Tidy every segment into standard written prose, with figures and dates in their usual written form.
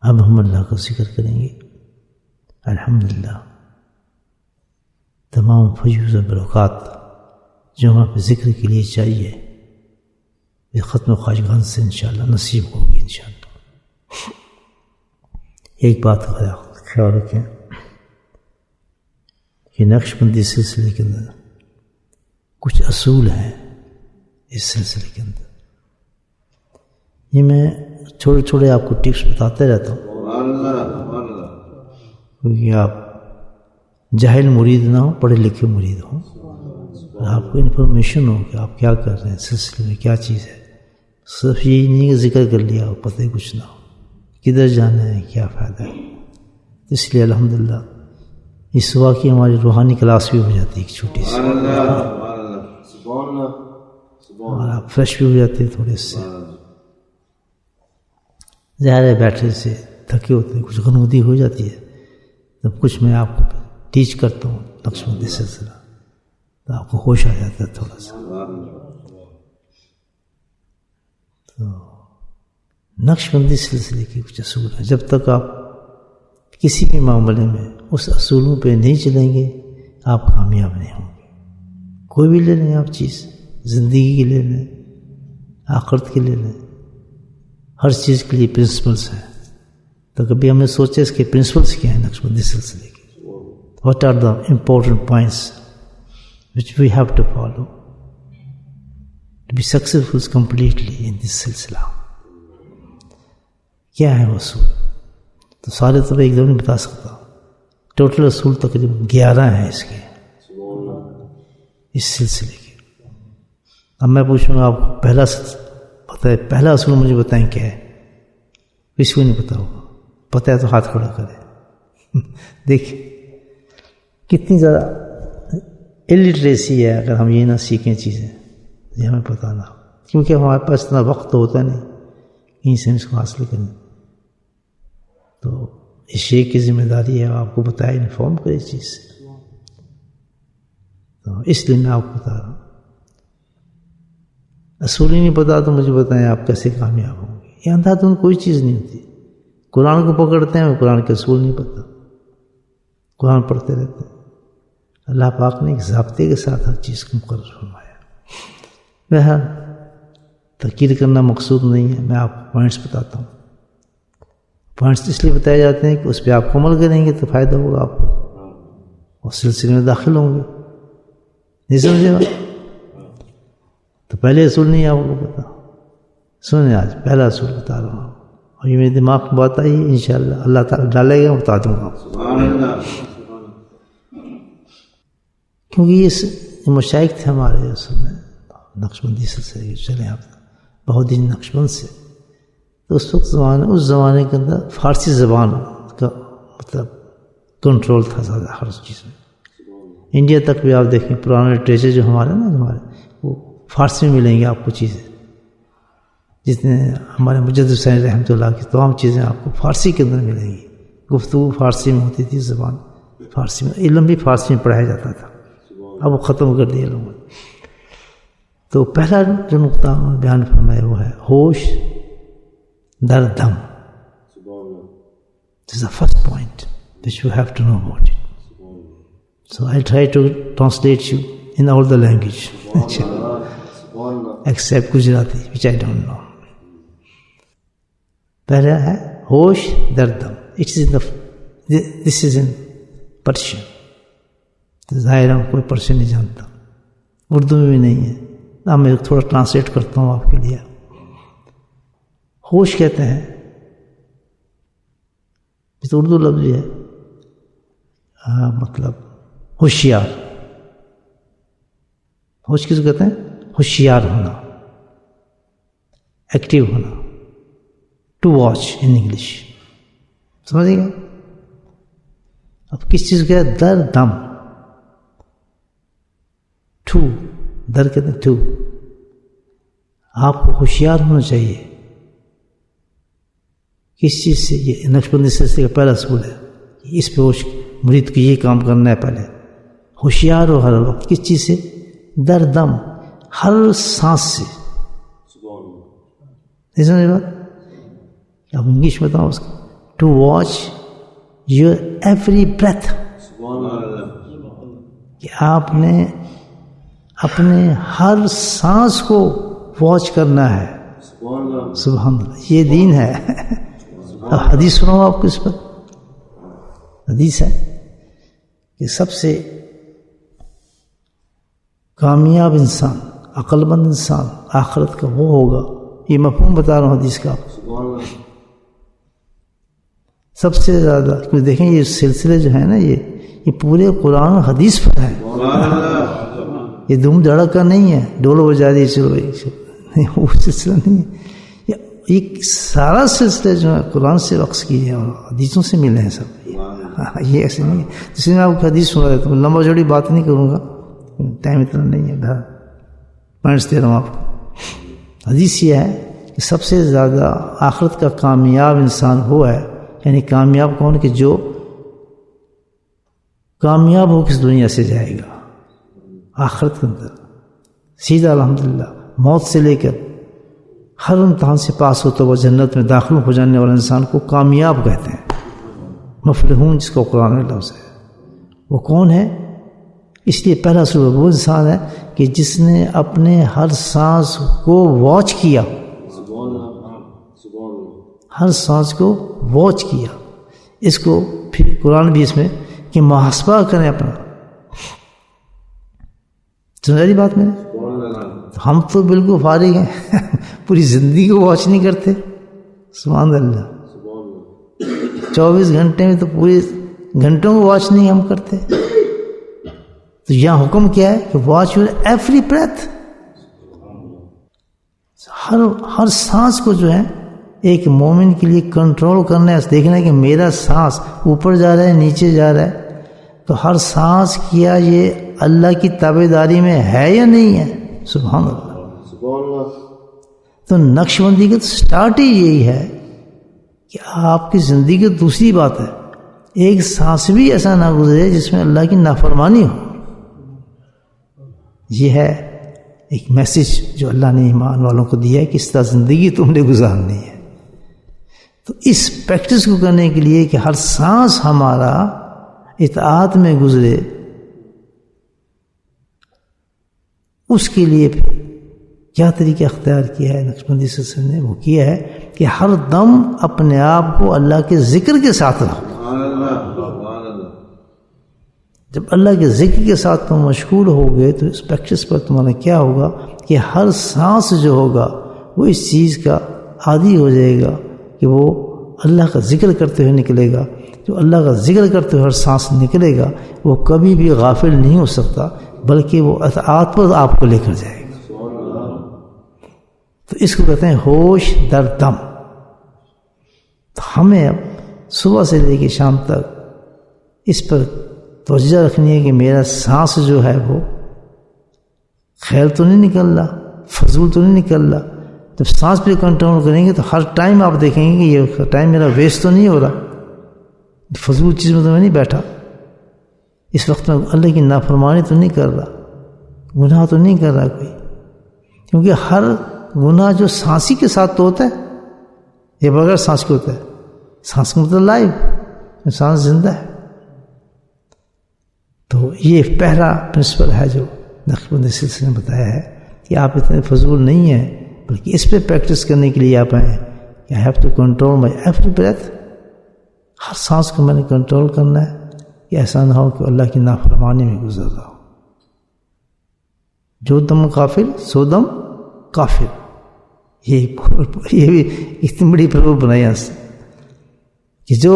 اب ہم اللہ کا ذکر کریں گے. الحمدللہ تمام فیوز و برکات جو ہمیں پہ ذکر کے لیے چاہیے یہ ختم خواجگان سے انشاءاللہ نصیب ہوگی انشاءاللہ. ایک بات کا خیال رکھیں کہ نقش بندی سلسلے کے اندر کچھ اصول ہیں اس سلسلے کے اندر. یہ میں چھوٹے چھوٹے آپ کو ٹپس بتاتے رہتا ہوں کیونکہ آپ جاہل مرید نہ ہو، پڑھے لکھے مرید ہوں اور آپ کو انفارمیشن ہو کہ آپ کیا کر رہے ہیں سلسلے میں، کیا چیز ہے. صرف یہی نہیں کہ ذکر کر لیا ہو، پتہ ہی کچھ نہ ہو کدھر جانا ہے، کیا فائدہ ہے. اس لیے الحمدللہ اس صبح کی ہماری روحانی کلاس بھی ہو جاتی ہے ایک چھوٹی سی، اور آپ فریش بھی ہو جاتے ہیں تھوڑے سے. ظاہر ہے بیٹھے سے تھکے ہوتے ہیں، کچھ غنودی ہو جاتی ہے، تب کچھ میں آپ کو ٹیچ کرتا ہوں نقش بندی سلسلہ تو آپ کو ہوش آ جاتا ہے تھوڑا سا. تو نقش بندی سلسلے کے کچھ اصول ہیں. جب تک آپ کسی بھی معاملے میں اس اصولوں پہ نہیں چلیں گے آپ کامیاب نہیں ہوں گے. کوئی بھی لے لیں آپ چیز، زندگی کی لے لیں، آخرت کی لے لیں، ہر چیز کے لیے پرنسپلس ہیں. تو کبھی ہم نے سوچا اس کے پرنسپلس کیا ہیں نقش بندی سلسلے کے. What are the important points which we have to follow to be successful completely in this سلسلہ. کیا ہے وہ اصول؟ تو سارے تو ایک دم نہیں بتا سکتا. ٹوٹل اصول تقریباً 11 ہیں اس کے، اس سلسلے کے. اب میں پوچھوں گا آپ کو پہلا پتہ ہے، پہلا اصول مجھے بتائیں کیا ہے؟ کسی کو نہیں پتا ہوگا. پتہ ہے تو ہاتھ کھڑا کرے. دیکھیں کتنی زیادہ الٹریسی ہے اگر ہم یہ نہ سیکھیں چیزیں، یہ ہمیں پتہ نہ ہو، کیونکہ ہمارے پاس اتنا وقت تو ہوتا نہیں کہیں سے اس کو حاصل کریں. تو اس شیخ کی ذمہ داری ہے آپ کو بتائے، انفارم کرے اس چیز سے. تو اس لیے میں آپ کو بتا رہا ہوں. اصول ہی نہیں پتا تو مجھے بتائیں آپ کیسے کامیاب ہوں گے. یہ اندھادھند کوئی چیز نہیں ہوتی. قرآن کو پکڑتے ہیں قرآن کے اصول نہیں پتہ، قرآن پڑھتے رہتے ہیں. اللہ پاک نے ایک ضابطے کے ساتھ ہر چیز کو مقرر فرمایا. بہرحال تقریر کرنا مقصود نہیں ہے، میں آپ کو پوائنٹس بتاتا ہوں. پوائنٹس اس لیے بتائے جاتے ہیں کہ اس پہ آپ کو عمل کریں گے تو فائدہ ہوگا آپ کو، اس سلسلے میں داخل ہوں گے. نہیں سمجھے گا تو پہلے اصول نہیں آپ کو پتا. سنیں آج پہلا اصول بتا رہا ہوں اور یہ میرے دماغ میں بات آئی ہے، انشاءاللہ اللہ تعالیٰ ڈالے گا بتا دوں گا. کیونکہ یہ مشائخ تھے ہمارے اصل میں نقش بندی سلسلے چلے آپ بہت دن نقش بند سے. تو اس وقت اس زمانے کے اندر فارسی زبان کا مطلب کنٹرول تھا زیادہ ہر چیز میں. انڈیا تک بھی آپ دیکھیں پرانے لٹریچر جو ہمارے وہ فارسی میں ملیں گے آپ کو چیزیں. جتنے ہمارے مجدد حسین رحمۃ اللہ کی تمام چیزیں آپ کو فارسی کے اندر ملیں گی. گفتگو فارسی میں ہوتی تھی، زبان فارسی میں، علم بھی فارسی میں پڑھایا جاتا تھا. اب وہ ختم کر دیا لوگوں نے. تو پہلا جو نقطہ بیان فرمایا وہ ہے ہوش در دم. This is the first point which you have to know about it. So I'll try to translate you in all the language except Gujarati, which I don't know. پہلا ہے ہوش در دم. This is in Persian. ظاہر ہم کوئی Persian نہیں جانتا، اردو میں بھی نہیں ہے. اب میں تھوڑا ٹرانسلیٹ کرتا ہوں آپ کے لیے. ہوش کہتے ہیں، یہ تو اردو لفظ ہے، مطلب ہوشیار. ہوش کس کو کہتے ہیں؟ ہوشیار ہونا، ایکٹیو ہونا. ٹو واچ ان انگلش، سمجھے گا؟ اب کس چیز کا ہے؟ در دم. ٹو در کہتے ہیں ٹو. آپ کو ہوشیار ہونا چاہیے کس چیز سے؟ یہ نقش بندی سلسلے کا پہلا اصول ہے. اس پہ مرید کو یہ کام کرنا ہے. پہلے ہوشیار ہو ہر وقت کس چیز سے؟ در دم، ہر سانس سے. نہیں سمجھ بات؟ اب انگلش بتاؤ اس کو. to watch your every breath. کہ آپ نے اپنے ہر سانس کو واچ کرنا ہے. سبحان اللہ, یہ دین ہے. اب حدیث سناؤ آپ کو اس پر. حدیث ہے کہ سب سے کامیاب انسان, عقل مند انسان آخرت کا وہ ہوگا, یہ مفہوم بتا رہا ہوں حدیث کا آپ کو. سب سے زیادہ, کیونکہ دیکھیں یہ سلسلے جو ہیں نا, یہ پورے قرآن و حدیث پر ہے. یہ دھوم دھڑکا نہیں ہے, ڈول بجا دی چلو نہیں, وہ سلسلہ نہیں ہے. یہ سارا سلسلہ جو ہے قرآن سے وقف کیے ہیں اور حدیثوں سے ملے ہیں سب. یہ ایسے نہیں ہے. جس میں آپ کو حدیث سنا دیتا ہوں, لمبا جوڑی بات نہیں کروں گا, ٹائم اتنا نہیں ہے, پوائنٹس دے رہا ہوں آپ کو. حدیث یہ ہے کہ سب سے زیادہ آخرت کا کامیاب انسان وہ ہے, یعنی کامیاب کون, کہ جو کامیاب ہو کس دنیا سے جائے گا آخرت کے اندر سیدھا الحمدللہ, موت سے لے کر ہر امتحان سے پاس ہوتا ہوا جنت میں داخل ہو جانے والے انسان کو کامیاب کہتے ہیں. مفلحون جس کو قرآن میں لفظ ہے, وہ کون ہے؟ اس لیے پہلا سبب وہ انسان ہے کہ جس نے اپنے ہر سانس کو واچ کیا, ہر سانس کو واچ کیا. اس کو پھر قرآن بھی اس میں کہ محاسبہ کریں اپنا. سمجھ رہی بات میں؟ ہم تو بالکل فارغ ہیں, پوری زندگی کو واچ نہیں کرتے. سبحان اللہ, 24 گھنٹے میں تو پورے گھنٹوں کو واچ نہیں ہم کرتے. تو یہاں حکم کیا ہے کہ واچ یور ایوری بریتھ. ہر سانس کو جو ہے ایک مومن کے لیے کنٹرول کرنا ہے, دیکھنا ہے کہ میرا سانس اوپر جا رہا ہے نیچے جا رہا ہے, تو ہر سانس کیا یہ اللہ کی تابعداری میں ہے یا نہیں ہے. سبحان اللہ. تو نقش بندی کا سٹارٹ ہی یہی ہے کہ آپ کی زندگی کی دوسری بات ہے, ایک سانس بھی ایسا نہ گزرے جس میں اللہ کی نافرمانی ہو. یہ ہے ایک میسج جو اللہ نے ایمان والوں کو دیا ہے کہ اس طرح زندگی تم نے گزارنی ہے. تو اس پریکٹس کو کرنے کے لیے کہ ہر سانس ہمارا اطاعت میں گزرے, اس کے لیے پھر کیا طریقہ اختیار کیا ہے نقشبندی سلسلے نے؟ وہ کیا ہے کہ ہر دم اپنے آپ کو اللہ کے ذکر کے ساتھ رکھو. جب اللہ کے ذکر کے ساتھ تم مشغول ہو گئے تو اس پریکٹس پر تمہارا کیا ہوگا کہ ہر سانس جو ہوگا وہ اس چیز کا عادی ہو جائے گا کہ وہ اللہ کا ذکر کرتے ہوئے نکلے گا. جو اللہ کا ذکر کرتے ہوئے ہر سانس نکلے گا وہ کبھی بھی غافل نہیں ہو سکتا, بلکہ وہ اطاعت پر آپ کو لے کر جائے گا. تو اس کو کہتے ہیں ہوش در دم. تو ہمیں اب صبح سے لے کے شام تک اس پر توجہ رکھنی ہے کہ میرا سانس جو ہے وہ خیر تو نہیں نکل رہا, فضول تو نہیں نکل رہا. جب سانس پہ کنٹرول کریں گے تو ہر ٹائم آپ دیکھیں گے کہ یہ ٹائم میرا ویسٹ تو نہیں ہو رہا, فضول چیز میں تو میں نہیں بیٹھا, اس وقت میں اللہ کی نافرمانی تو نہیں کر رہا, گناہ تو نہیں کر رہا کوئی. کیونکہ ہر گناہ جو سانسی کے ساتھ تو ہوتا ہے, یہ بغیر سانس کے ہوتا ہے. سانس کا مطلب لائف, انسان زندہ ہے. تو یہ پہلا پرنسپل ہے جو نقشبندی سلسلے نے بتایا ہے کہ آپ اتنے فضول نہیں ہیں, بلکہ اس پہ پریکٹس کرنے کے لیے آپ آئے کہ I have to control my every breath. ہر سانس کو میں نے کنٹرول کرنا ہے کہ ایسا نہ ہو کہ اللہ کی نافرمانی میں گزر رہا ہو. جو دم غافل سو دم کافر, یہ بھی اتنی بڑی پروب بنائی ہے کہ جو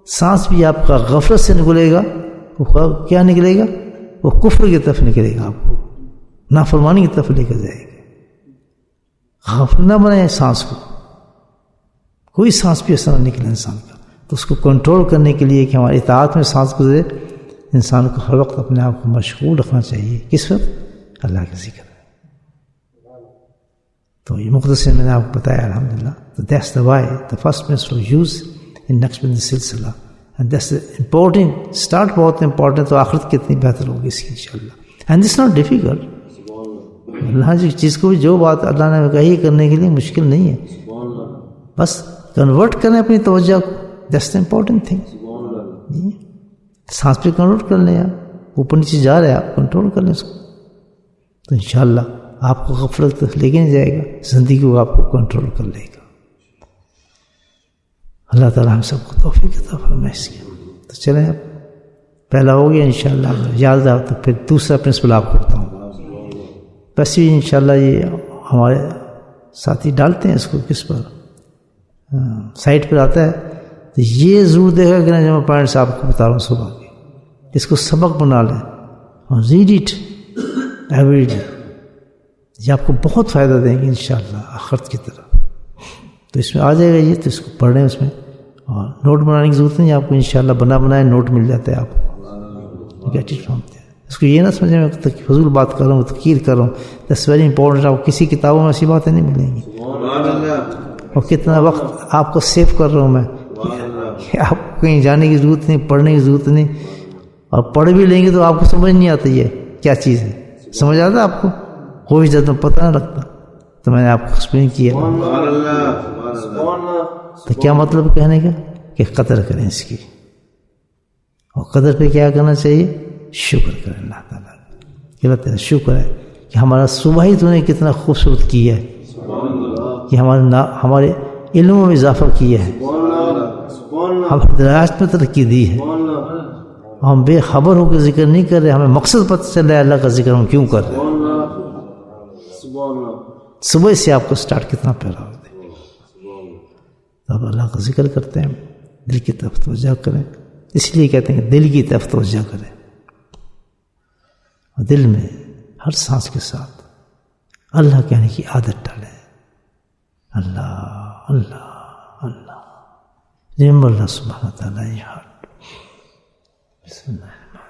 سانس بھی آپ کا غفلت سے نکلے گا وہ کیا نکلے گا, وہ کفر کی طرف نکلے گا, آپ کو نافرمانی کی طرف لے کر جائے گا. غافل نہ بنائیں سانس کو, کوئی سانس بھی ایسا نہ نکلے انسان کا. تو اس کو کنٹرول کرنے کے لیے کہ ہماری اطاعت میں سانس گزرے, انسان کو ہر وقت اپنے آپ کو مشغول رکھنا چاہیے. کس وقت؟ اللہ کا ذکر. تو یہ مختصر میں نے آپ کو بتایا الحمدللہ. تو that's the why the first principle use in Naqshbandi سلسلہ, اینڈ دیٹس امپورٹنٹ. اسٹارٹ بہت امپورٹنٹ, تو آخرت کتنی بہتر ہوگی اس کی انشاءاللہ. And this not difficult. اللہ جس چیز کو بھی جو بات اللہ نے کہی کرنے کے لیے مشکل نہیں ہے, بس کنورٹ کریں اپنی توجہ کو. That's the important thing. سانس پہ کنٹرول کر لیں آپ. اوپر نیچے جا رہے ہیں آپ, کنٹرول کر لیں اس کو, تو انشاءاللہ آپ کو غفلت لے کے نہیں جائے گا, زندگی کو آپ کو کنٹرول کر لے گا. اللہ تعالیٰ ہم سب کو توفیق عطا فرمائے اس کی. تو چلیں اب پہلا ہو گیا انشاءاللہ. یاد آ تو پھر دوسرا پرنسپل آپ کو بتاؤں. بس یہ انشاءاللہ یہ ہمارے ساتھی ڈالتے ہیں اس کو کس پر, سائٹ پر آتا ہے. تو یہ ضرور دیکھا کہ جو میں پوائنٹس آپ کو بتا رہا ہوں صبح کے, اس کو سبق بنا لیں اور ریڈ اٹ ایوری ڈے. یہ آپ کو بہت فائدہ دیں گے انشاءاللہ آخرت کی طرف. تو اس میں آ جائے گا یہ, تو اس کو پڑھ لیں اس میں, اور نوٹ بنانے کی ضرورت نہیں آپ کو. انشاءاللہ بنائے نوٹ مل جاتا ہے آپ کو. Get it from there. اس کو یہ نہ سمجھیں میں فضول بات کر رہا ہوں, تقریر کر رہا ہوں. That's very important. آپ کو کسی کتابوں میں ایسی باتیں نہیں ملیں گی. اور کتنا وقت آپ کو سیو کر رہا ہوں میں, کہ آپ کو کہیں جانے کی ضرورت نہیں, پڑھنے کی ضرورت نہیں. اور پڑھ بھی لیں گے تو آپ کو سمجھ نہیں آتا یہ کیا چیز ہے. سمجھ آتا آپ کو, کوئی جب پتہ نہ لگتا. تو میں نے آپ کو ایکسپلین کیا. تو کیا مطلب کہنے کا, کہ قدر کریں اس کی. اور قدر پہ کیا کرنا چاہیے, شکر کریں اللہ تعالیٰ. کہ اللہ تعالیٰ شکر ہے کہ ہمارا صبح ہی تو نے کتنا خوبصورت کیا ہے, کہ ہمارے علموں میں اضافہ کیا ہے, ہمیں درایات میں ترقی دی ہے. ہم بے خبر ہو کے ذکر نہیں کر رہے, ہمیں مقصد پتہ چل رہا ہے اللہ کا ذکر ہم کیوں کر رہے ہیں. صبح سے آپ کو سٹارٹ کتنا پیارا ہوتا ہے. اب اللہ کا ذکر کرتے ہیں, دل کی طرف توجہ کریں. اس لیے کہتے ہیں کہ دل کی طرف توجہ کریں, اور دل میں ہر سانس کے ساتھ اللہ کہنے کی عادت ڈالیں. اللہ اللہ اللہ. رحم اللہ سبحانہ تعالیٰ. بسم اللہ.